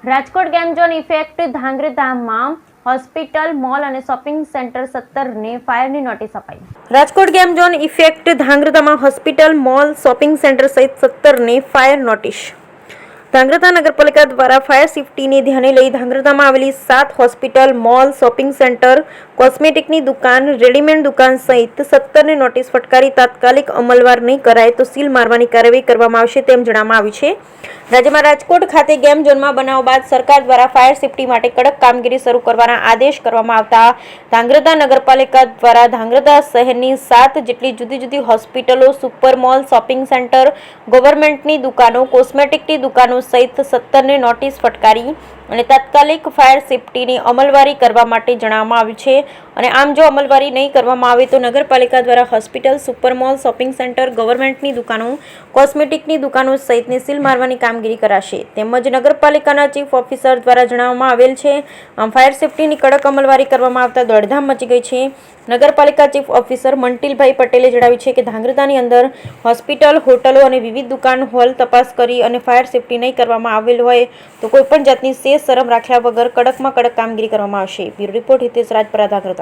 Rajkot game zone effect ધાંગધ્રામાં hospital, mall અને shopping centre 17ને ફાયરની નોટિસ અપાઈ. રાજકોટ ગેમ ઝોન ઇફેક્ટ ધાંગધ્રામાં હોસ્પિટલ, મોલ, શોપિંગ સેન્ટર સહિત 17ને ફાયર નોટિસ. ધાંગધ્રા નગરપાલિકા દ્વારા ફાયર સેફટીને ધ્યાને લઈ ધાંગધ્રામાં આવેલી 7 હોસ્પિટલ, મોલ, શોપિંગ સેન્ટર, કોસ્મેટિકની દુકાન, રેડીમેડ દુકાન સહિત 17ને નોટિસ ફટકારી તાત્કાલિક અમલવાર નહીં કરાય તો સીલ મારવાની કાર્યવાહી કરવામાં આવશે તેમ જણાવવામાં આવ્યું છે. રાજ્યમાં રાજકોટ ખાતે ગેમ ઝોનમાં બનાવ બાદ સરકાર દ્વારા ફાયર સેફટી માટે કડક કામગીરી શરૂ કરવાના આદેશ કરવામાં આવતા ધાંગધ્રા નગરપાલિકા દ્વારા ધાંગધ્રા શહેરની 7 જેટલી જુદી જુદી હોસ્પિટલો, સુપર મોલ, શોપિંગ સેન્ટર, ગવર્મેન્ટની દુકાનો, કોસ્મેટિકની દુકાનો સહિત 17ને નોટિસ ફટકારી અને તાત્કાલિક ફાયર સેફટીની અમલવારી કરવા માટે જણાવવામાં આવ્યું છે. અને આમ જો અમલવારી નહીં કરવામાં આવે તો નગરપાલિકા દ્વારા hospital, super mall, shopping centre, ગવર્મેન્ટની દુકાનો, કોસ્મેટિકની દુકાનો સહિતને સીલ મારવાની કામગીરી કરાશે તેમજ નગરપાલિકાના ચીફ ઓફિસર દ્વારા જણાવવામાં આવેલ છે. ફાયર સેફટીની કડક અમલવારી કરવામાં આવતા દોડધામ મચી ગઈ છે. નગરપાલિકા ચીફ ઓફિસર મંટીલભાઈ પટેલે જણાવ્યું છે કે ધાંગધ્રાની અંદર હોસ્પિટલ, હોટલો અને વિવિધ દુકાન, હોલ તપાસ કરી અને ફાયર સેફટી નહીં કરવામાં આવેલ હોય તો કોઈપણ જાતની શરમ રાખ્યા વગર કડકમાં કડક કામગીરી કરવામાં આવશે. Bureau report Hitesh Rajpara, Dhrangadhra.